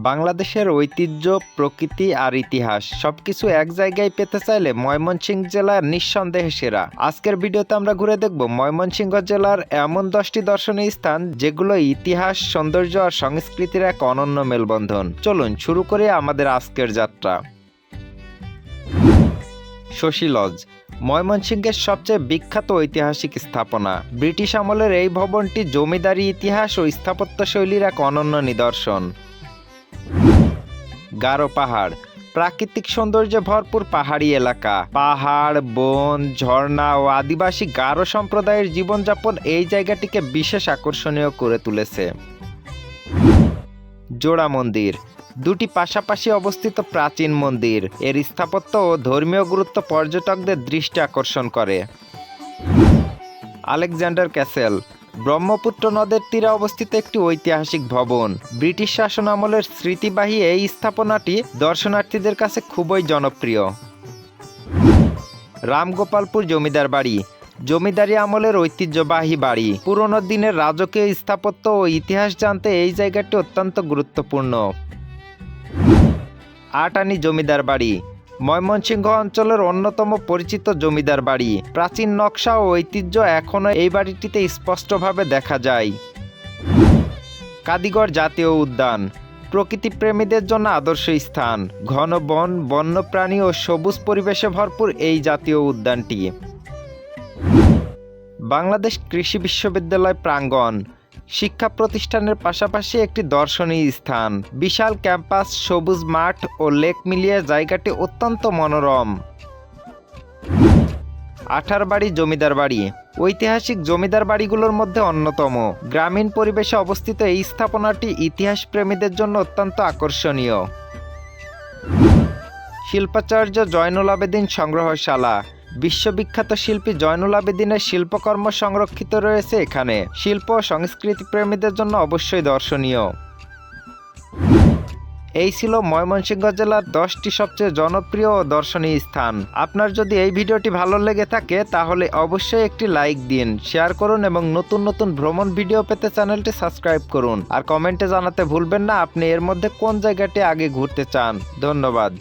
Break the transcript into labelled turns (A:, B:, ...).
A: বাংলাদেশের ঐতিহ্য, প্রকৃতি আর ইতিহাস সবকিছু এক জায়গায় পেতে চাইলে ময়মনসিংহ জেলা নিঃসন্দেহে সেরা। আজকের ভিডিওতে আমরা ঘুরে দেখব ময়মনসিংহ জেলার এমন 10টি দর্শনীয় স্থান যেগুলো ইতিহাস, সৌন্দর্য আর সংস্কৃতির এক অনন্য মেলবন্ধন। চলুন শুরু করি আমাদের আজকের যাত্রা। শশী লজ ময়মনসিংহের সবচেয়ে বিখ্যাত ঐতিহাসিক স্থাপনা। ব্রিটিশ আমলের এই ভবনটি জমিদারি ইতিহাস ও স্থাপত্য শৈলীর এক অনন্য নিদর্শন। গারো পাহাড় প্রাকৃতিক সৌন্দর্যে ভরপুর পাহাড়ি এলাকা। পাহাড়, বন, ঝর্ণা ও আদিবাসী গারো সম্প্রদায়ের জীবনযাপন এই জায়গাটিকে বিশেষ আকর্ষণীয় করে তুলেছে। জোড়া মন্দির দুটি পাশাপাশি অবস্থিত প্রাচীন মন্দির। এর স্থাপত্য ও ধর্মীয় গুরুত্ব পর্যটকদের দৃষ্টি আকর্ষণ করে। আলেকজান্ডার ক্যাসেল ব্রহ্মপুত্র নদের তীরে অবস্থিত একটি ঐতিহাসিক ভবন। ব্রিটিশ শাসন আমলের স্মৃতিবাহী এই স্থাপনাটি দর্শনার্থীদের কাছে খুবই জনপ্রিয়। রামগোপালপুর জমিদার বাড়ি জমিদারি আমলের ঐতিহ্যবাহী বাড়ি। পুরনো দিনের রাজকীয় স্থাপত্য ও ইতিহাস জানতে এই জায়গাটি অত্যন্ত গুরুত্বপূর্ণ। আটানি জমিদার বাড়ি ময়মনসিংহ অঞ্চলের অন্যতম পরিচিত জমিদার বাড়ি। প্রাচীন নকশা ও ঐতিহ্য এখনও এই বাড়িটিতে স্পষ্টভাবে দেখা যায়। কাদিগড় জাতীয় উদ্যান প্রকৃতিপ্রেমীদের জন্য আদর্শ স্থান। ঘন বন, বন্যপ্রাণী ও সবুজ পরিবেশে ভরপুর এই জাতীয় উদ্যানটি। বাংলাদেশ কৃষি বিশ্ববিদ্যালয় প্রাঙ্গণ শিক্ষা প্রতিষ্ঠানের পাশাপাশি একটি দর্শনীয় স্থান। বিশাল ক্যাম্পাস, সবুজ মাঠ ও লেক মিলিয়ে জায়গাটি অত্যন্ত মনোরম। আঠারবাড়ি জমিদার বাড়ি ঐতিহাসিক জমিদার বাড়িগুলোর মধ্যে অন্যতম। গ্রামীণ পরিবেশে অবস্থিত এই স্থাপনাটি ইতিহাস প্রেমীদের জন্য অত্যন্ত আকর্ষণীয়। শিল্পাচার্য জয়নুল আবেদিন সংগ্রহশালা বিশ্ববিখ্যাত শিল্পী জয়নুল আবেদিনের শিল্পকর্ম সংরক্ষিত রয়েছে এখানে। শিল্প ও সংস্কৃতি প্রেমীদের জন্য অবশ্যই দর্শনীয়। এই ছিল ময়মনসিংহ জেলার 10টি সবচেয়ে জনপ্রিয় ও দর্শনীয় স্থান। আপনার যদি এই ভিডিওটি ভালো লেগে থাকে তাহলে অবশ্যই একটি লাইক দিন, শেয়ার করুন এবং নতুন নতুন ভ্রমণ ভিডিও পেতে চ্যানেলটি সাবস্ক্রাইব করুন। আর কমেন্টে জানাতে ভুলবেন না আপনি এর মধ্যে কোন জায়গাটি আগে ঘুরতে চান। ধন্যবাদ।